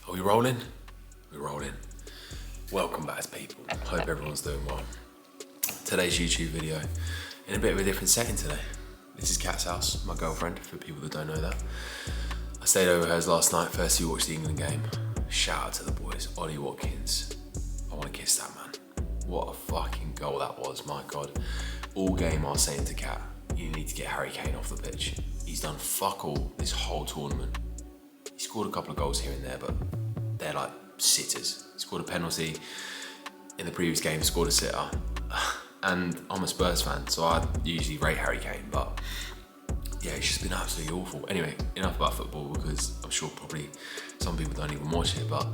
Are we rolling? We're rolling. Welcome back, people. Hope everyone's doing well. Today's YouTube video in a bit of a different setting today. This is Kat's house, my girlfriend, for people that don't know that. I stayed over hers last night, first we watched the England game. Shout out to the boys, Ollie Watkins. I want to kiss that man. What a fucking goal that was, my God. All game I was saying to Kat, you need to get Harry Kane off the pitch. He's done fuck all this whole tournament. He scored a couple of goals here and there, but they're like sitters. He scored a penalty in the previous game, scored a sitter. And I'm a Spurs fan, so I usually rate Harry Kane, but yeah, he's just been absolutely awful. Anyway, enough about football, because I'm sure probably some people don't even watch it, but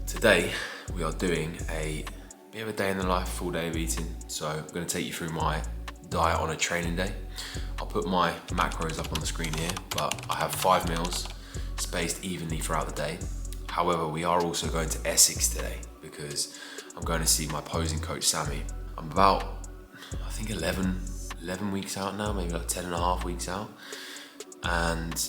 today we are doing a bit of a day in the life, full day of eating. So I'm going to take you through my diet on a training day. I'll put my macros up on the screen here, but I have 5 meals spaced evenly throughout the day. However, we are also going to Essex today because I'm going to see my posing coach, Sammy. I'm about, I think 11 weeks out now, maybe like 10 and a half weeks out. And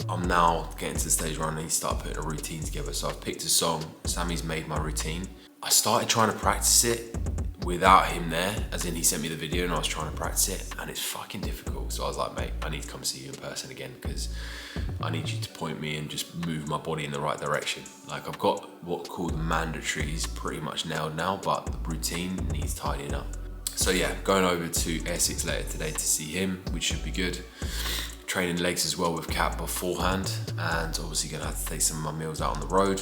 I'm now getting to the stage where I need to start putting a routine together. So I've picked a song, Sammy's made my routine. I started trying to practice it without him there, as in he sent me the video and I was trying to practice it, and it's fucking difficult. So I was like, mate, I need to come see you in person again because I need you to point me and just move my body in the right direction. Like, I've got what called mandatories pretty much nailed now, but the routine needs tidying up. So yeah, going over to Essex later today to see him, which should be good. Training legs as well with Kat beforehand, and obviously gonna have to take some of my meals out on the road.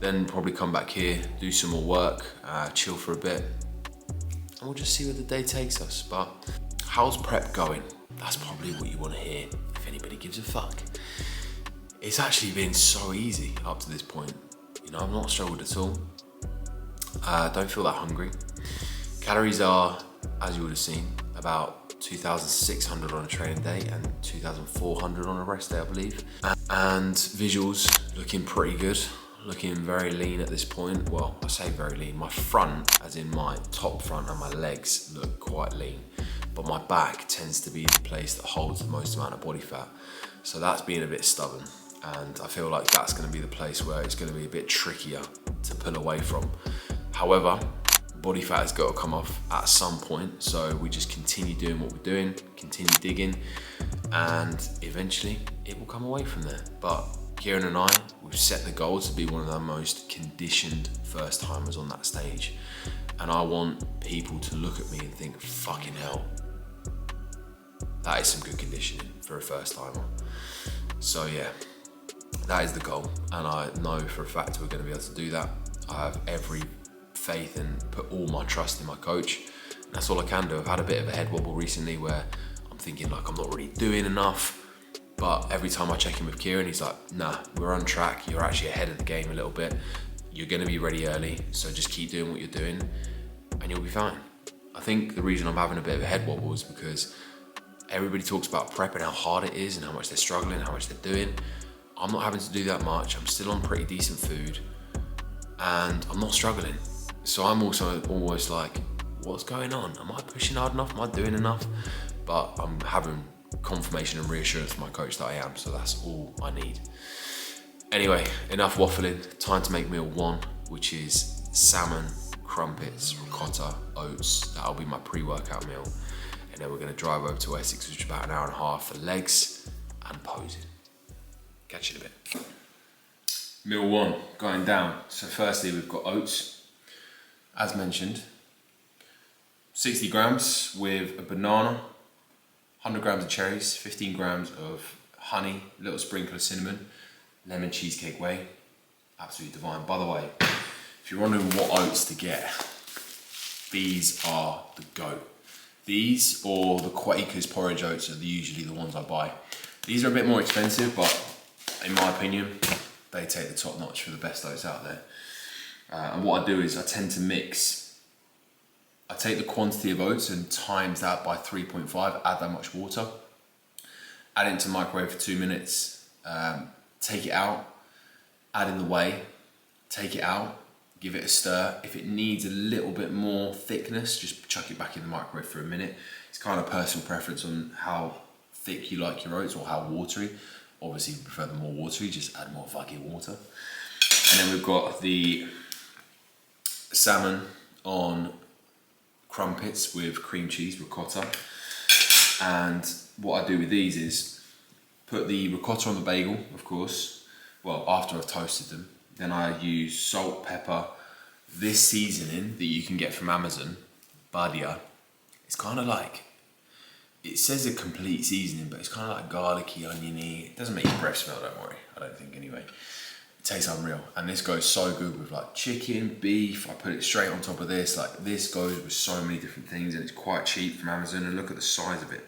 Then probably come back here, do some more work, chill for a bit, and we'll just see where the day takes us. But how's prep going? That's probably what you want to hear, if anybody gives a fuck. It's actually been so easy up to this point. You know, I've not struggled at all. Don't feel that hungry. Calories are, as you would have seen, about 2,600 on a training day and 2,400 on a rest day, I believe. And visuals looking pretty good. Looking very lean at this point. Well, I say very lean. My front, as in my top front and my legs, look quite lean. But my back tends to be the place that holds the most amount of body fat. So that's being a bit stubborn. And I feel like that's going to be the place where it's going to be a bit trickier to pull away from. However, body fat has got to come off at some point. So we just continue doing what we're doing, continue digging, and eventually it will come away from there. But Kieran and I, we've set the goal to be one of the most conditioned first timers on that stage. And I want people to look at me and think, fucking hell, that is some good conditioning for a first timer. So yeah, that is the goal. And I know for a fact we're going to be able to do that. I have every faith and put all my trust in my coach. And that's all I can do. I've had a bit of a head wobble recently where I'm thinking like I'm not really doing enough. But every time I check in with Kieran, he's like, nah, we're on track. You're actually ahead of the game a little bit. You're gonna be ready early, so just keep doing what you're doing and you'll be fine. I think the reason I'm having a bit of a head wobble is because everybody talks about prep and how hard it is and how much they're struggling, how much they're doing. I'm not having to do that much. I'm still on pretty decent food and I'm not struggling. So I'm also almost like, what's going on? Am I pushing hard enough? Am I doing enough? But I'm having confirmation and reassurance from my coach that I am, so that's all I need. Anyway, enough waffling. Time to make meal 1, which is salmon, crumpets, ricotta, oats. That'll be my pre-workout meal. And then we're gonna drive over to Essex, which is about an hour and a half for legs and posing. Catch you in a bit. Meal 1, going down. So firstly, we've got oats, as mentioned. 60 grams with a banana, 100 grams of cherries, 15 grams of honey, a little sprinkle of cinnamon, lemon cheesecake whey. Absolutely divine. By the way, if you're wondering what oats to get, these are the GOAT. These or the Quaker's porridge oats are usually the ones I buy. These are a bit more expensive, but in my opinion, they take the top notch for the best oats out there. And what I do is I tend to mix. I take the quantity of oats and times that by 3.5, add that much water, add it into the microwave for 2 minutes, take it out, add in the whey, take it out, give it a stir. If it needs a little bit more thickness, just chuck it back in the microwave for a minute. It's kind of personal preference on how thick you like your oats or how watery. Obviously, if you prefer them more watery, just add more fucking water. And then we've got the salmon on crumpets with cream cheese, ricotta. And what I do with these is put the ricotta on the bagel, of course, well, after I've toasted them. Then I use salt, pepper, this seasoning that you can get from Amazon, Badia. It's kind of like, it says a complete seasoning, but it's kind of like garlicky, oniony. It doesn't make your breath smell, don't worry. I don't think anyway. It tastes unreal. And this goes so good with like chicken, beef. I put it straight on top of this. Like this goes with so many different things, and it's quite cheap from Amazon. And look at the size of it.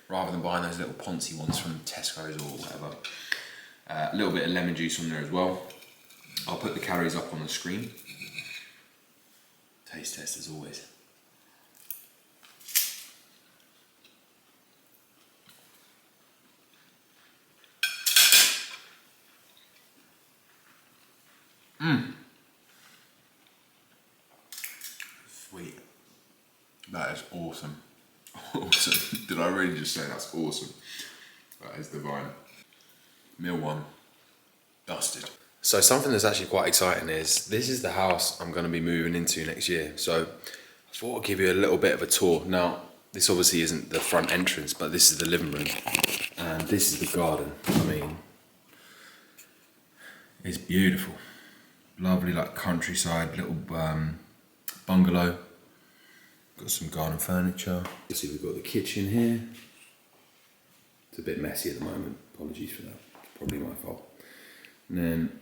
Rather than buying those little Ponzi ones from Tesco's or whatever. A little bit of lemon juice on there as well. I'll put the calories up on the screen. Taste test as always. Sweet. That is awesome. Awesome. Did I really just say that's awesome? That is divine. Meal one. Dusted. So something that's actually quite exciting is, this is the house I'm going to be moving into next year. So I thought I'd give you a little bit of a tour. Now, this obviously isn't the front entrance, but this is the living room. And this is the garden. I mean, it's beautiful. Lovely, like countryside, little bungalow. Got some garden furniture. You see we've got the kitchen here. It's a bit messy at the moment. Apologies for that. It's probably my fault. And then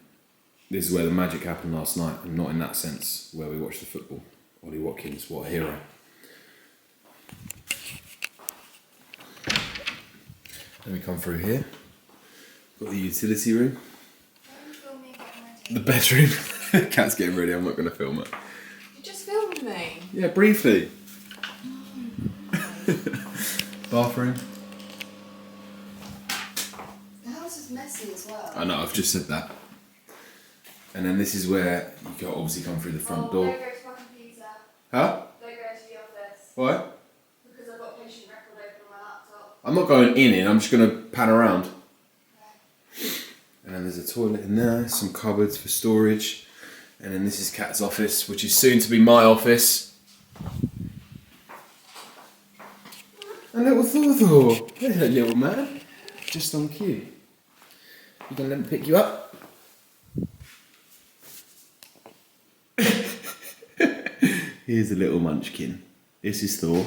this is where the magic happened last night, and not in that sense where we watched the football. Ollie Watkins, what a hero. Then we come through here. Got the utility room. The bedroom. Cat's getting ready, I'm not going to film it. You just filmed me? Yeah, briefly. Bathroom. The house is messy as well. I know, I've just said that. And then this is where you can obviously come through the front door. Don't go to my computer. Huh? Don't go to the office. Why? Because I've got a patient record open on my laptop. I'm not going in, I'm just going to pan around. Okay. And then there's a toilet in there, some cupboards for storage. And then this is Kat's office, which is soon to be my office. A little Thor. Hello, little man. Just on cue. You gonna let me pick you up? Here's a little munchkin. This is Thor.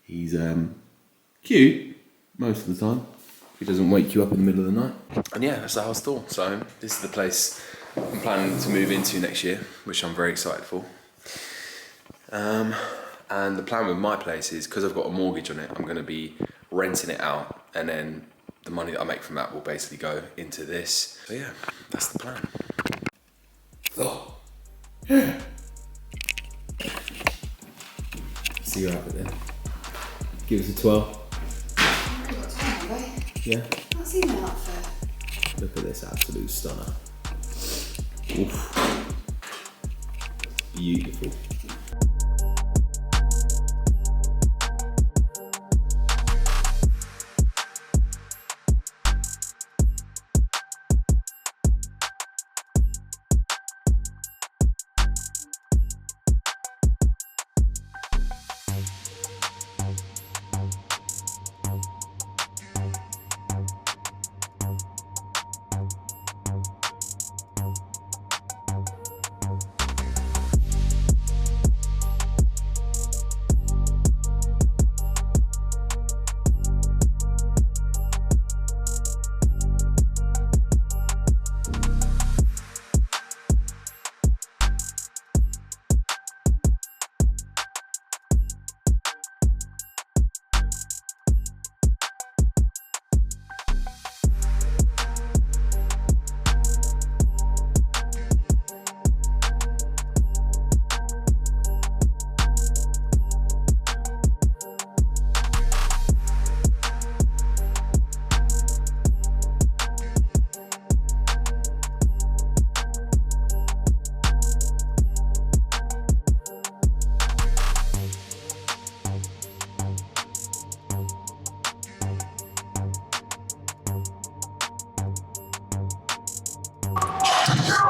He's cute most of the time. He doesn't wake you up in the middle of the night. And yeah, that's the house tour. So this is the place I'm planning to move into next year, which I'm very excited for. And the plan with my place is, because I've got a mortgage on it, I'm going to be renting it out, and then the money that I make from that will basically go into this. So yeah, that's the plan. Oh. Yeah. See you out then. Give us a 12. Yeah. I've seen my outfit. Look at this absolute stunner. Oof. Beautiful.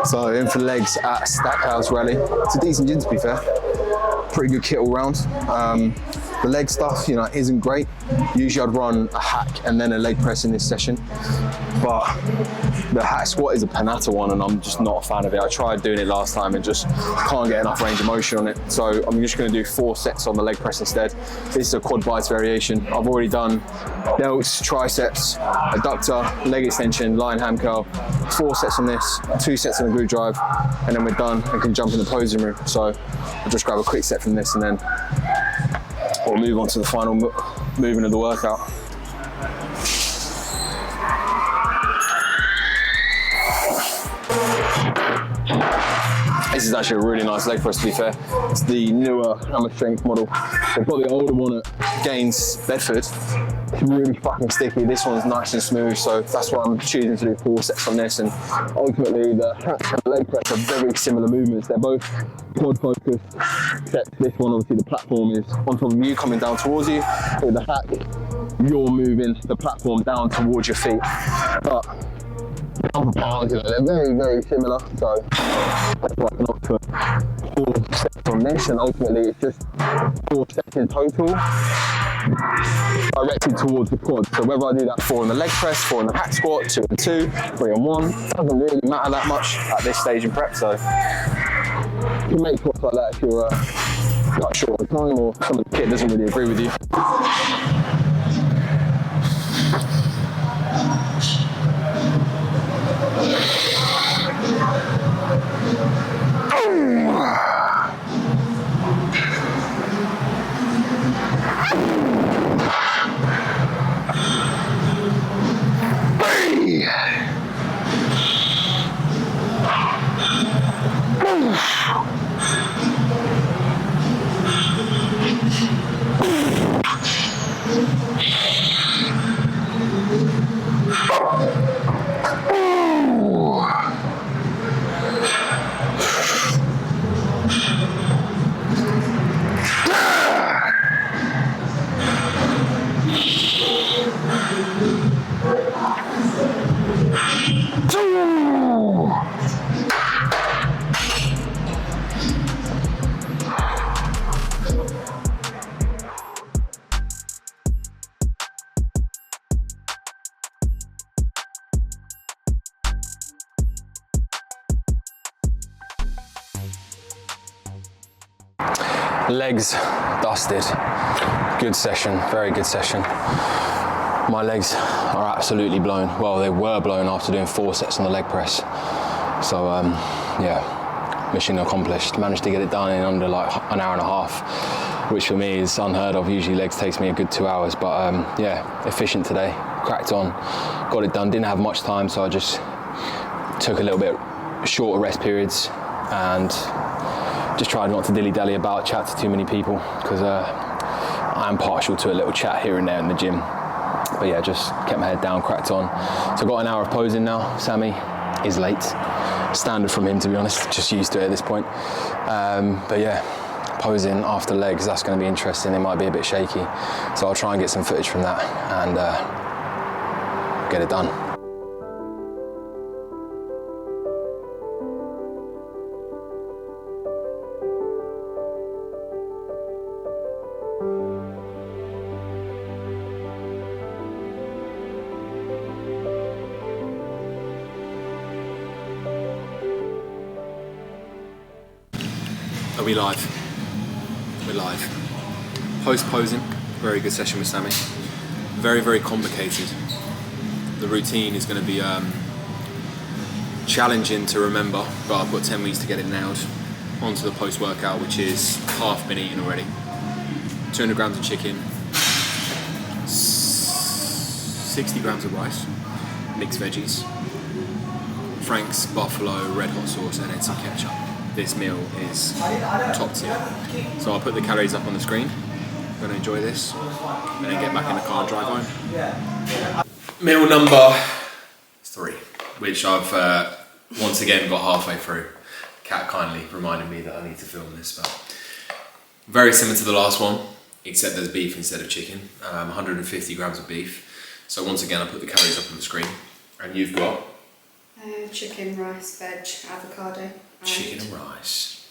So in for legs at Stackhouse Rally. It's a decent gym to be fair. Pretty good kit all round. The leg stuff, you know, isn't great. Usually I'd run a hack and then a leg press in this session, but the hack squat is a Panatta one and I'm just not a fan of it. I tried doing it last time and just can't get enough range of motion on it. So I'm just gonna do 4 sets on the leg press instead. This is a quad biceps variation. I've already done delts, triceps, adductor, leg extension, lying ham curl. 4 sets on this, 2 sets on the glute drive, and then we're done and can jump in the posing room. So I'll just grab a quick set from this and then we'll move on to the final movement of the workout. This is actually a really nice leg press to be fair. It's the newer hammer strength model. They've got the older one at Gaines Bedford. It's really fucking sticky. This one's nice and smooth, so that's why I'm choosing to do 4 sets on this. And ultimately the hack and the leg press are very similar movements. They're both quad focused, except this one obviously the platform is on top of you coming down towards you. With the hack, you're moving the platform down towards your feet. But pound for pound, you know, they're very, very similar. So that's why I can opt for 4 sets on this, and ultimately it's just 4 sets in total directed towards the quad. So whether I do that 4 on the leg press, 4 on the hack squat, 2 and 2, 3 and 1, doesn't really matter that much at this stage in prep. So you can make squats like that if you're not short on time or some of the kit doesn't really agree with you. Legs dusted. Good session, very good session. My legs are absolutely blown. Well, they were blown after doing 4 sets on the leg press. So yeah, mission accomplished. Managed to get it done in under like an hour and a half, which for me is unheard of. Usually legs takes me a good 2 hours, but yeah, efficient today. Cracked on, got it done. Didn't have much time, so I just took a little bit shorter rest periods and just tried not to dilly-dally about, chat to too many people, because I am partial to a little chat here and there in the gym. But yeah, just kept my head down, cracked on. So I've got an hour of posing now. Sammy is late. Standard from him, to be honest, just used to it at this point. But yeah, posing after legs, that's going to be interesting. It might be a bit shaky. So I'll try and get some footage from that and get it done. Are we live? We're live. Post-posing, very good session with Sammy. Very, very complicated. The routine is going to be challenging to remember, but I've got 10 weeks to get it nailed. Onto the post-workout, which is half been eaten already. 200 grams of chicken, 60 grams of rice, mixed veggies, Frank's Buffalo red hot sauce, and then some ketchup. This meal is top tier. So I'll put the calories up on the screen. I'm going to enjoy this and then get back in the car and drive home. Meal number 3, which I've once again got halfway through. Kat kindly reminded me that I need to film this, but very similar to the last one, except there's beef instead of chicken. 150 grams of beef. So once again, I put the calories up on the screen, and you've got chicken, rice, veg, avocado. Chicken and rice.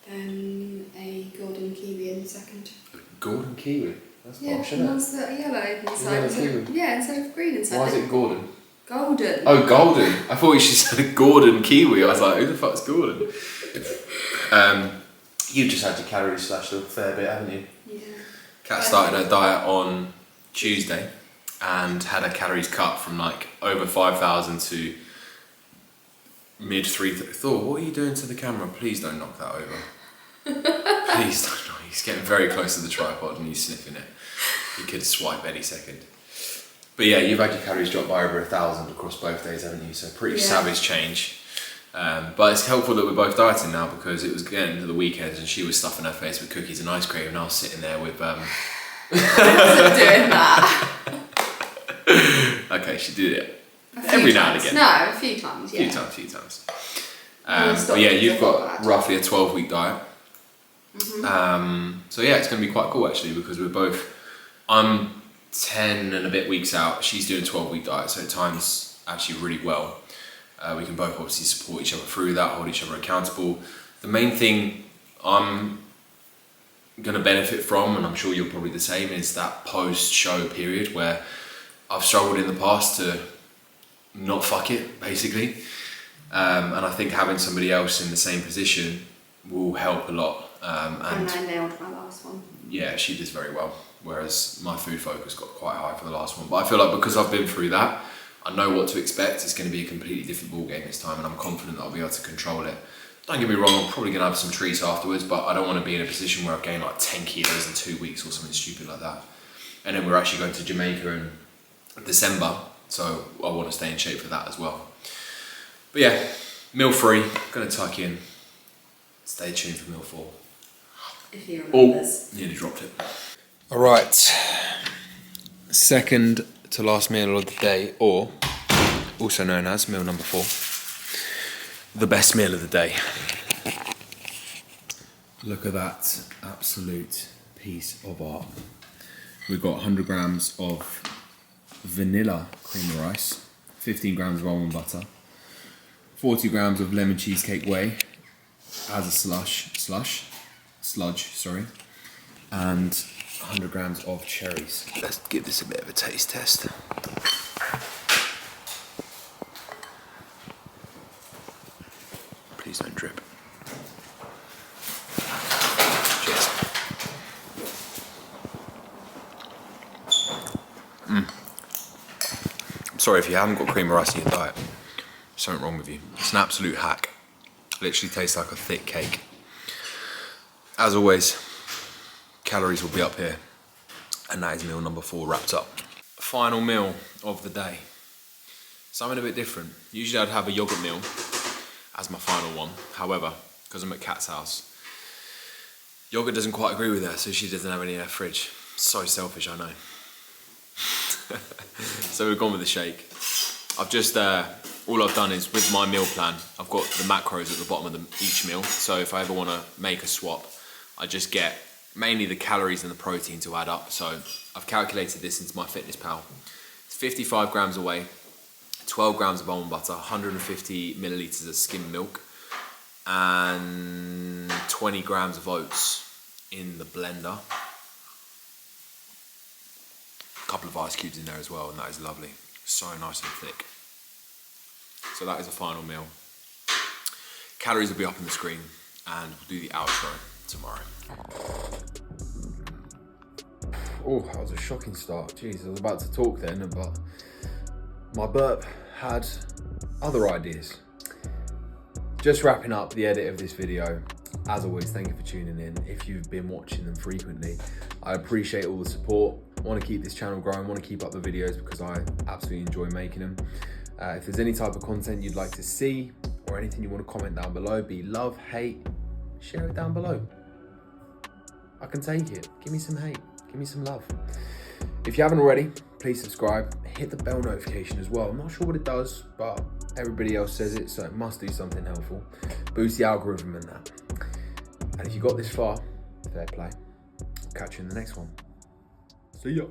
Then a golden kiwi in the second. Golden kiwi? That's Yeah, posh, the isn't it? ones that are yellow inside. Yellow instead of, kiwi. yeah, instead of green inside. Why is it Gordon? Golden. Oh, Golden. I thought she said Gordon kiwi. I was like, who the fuck's Gordon? You've just had your calories slashed a fair bit, haven't you? Yeah. Kat started her diet on Tuesday and had her calories cut from like over 5,000 to mid 3,000. Thor, what are you doing to the camera? Please don't knock that over. Please don't knock. He's getting very close to the tripod and he's sniffing it. He could swipe any second. But yeah, you've had your calories drop by over 1,000 across both days, haven't you? So pretty savage change. But it's helpful that we're both dieting now because it was getting to the weekends and she was stuffing her face with cookies and ice cream and I was sitting there with... I wasn't doing that. Okay, she did it. Every now and again. No, a few times, yeah. Few times. But yeah, you've got roughly a 12-week diet. So yeah, it's going to be quite cool actually because we're both... I'm 10 and a bit weeks out. She's doing a 12-week diet, so it times actually really well. We can both obviously support each other through that, hold each other accountable. The main thing I'm going to benefit from, and I'm sure you're probably the same, is that post-show period where I've struggled in the past to not fuck it, basically. And I think having somebody else in the same position will help a lot. And I nailed my last one. Yeah, she did very well, whereas my food focus got quite high for the last one. But I feel like because I've been through that, I know what to expect. It's going to be a completely different ball game this time and I'm confident that I'll be able to control it. Don't get me wrong, I'm probably going to have some treats afterwards, but I don't want to be in a position where I've gained like 10 kilos in 2 weeks or something stupid like that. And then we're actually going to Jamaica in December, so I want to stay in shape for that as well. But yeah, meal 3, going to tuck in. Stay tuned for meal 4. If you remember this. Nearly dropped it. All right, second to last meal of the day, or also known as meal number 4, the best meal of the day. Look at that absolute piece of art. We've got 100 grams of vanilla cream of rice, 15 grams of almond butter, 40 grams of lemon cheesecake whey as a sludge, and 100 grams of cherries. Let's give this a bit of a taste test. Please don't drip. Cheers. I'm sorry if you haven't got cream of rice in your diet. There's something wrong with you. It's an absolute hack. Literally tastes like a thick cake. As always, calories will be up here. And that is meal number 4 wrapped up. Final meal of the day. Something a bit different. Usually I'd have a yogurt meal as my final one. However, because I'm at Kat's house, yogurt doesn't quite agree with her, so she doesn't have any in her fridge. So selfish, I know. So we've gone with the shake. I've just, all I've done is with my meal plan, I've got the macros at the bottom of each meal. So if I ever want to make a swap, I just get mainly the calories and the protein to add up. So I've calculated this into my Fitness Pal. It's 55 grams of whey, 12 grams of almond butter, 150 millilitres of skim milk, and 20 grams of oats in the blender. A couple of ice cubes in there as well, and that is lovely. So nice and thick. So that is a final meal. Calories will be up on the screen, and we'll do the outro tomorrow. Oh, that was a shocking start. Jeez, I was about to talk then, but my burp had other ideas. Just wrapping up the edit of this video. As always, thank you for tuning in. If you've been watching them frequently, I appreciate all the support. I want to keep this channel growing, I want to keep up the videos because I absolutely enjoy making them. If there's any type of content you'd like to see or anything you want to comment down below, be love, hate, share it down below. I can take it. Give me some hate, give me some love. If you haven't already, please subscribe, hit the bell notification as well. I'm not sure what it does, but everybody else says it, so it must do something helpful. Boost the algorithm and that. And if you got this far, fair play. I'll catch you in the next one. See ya.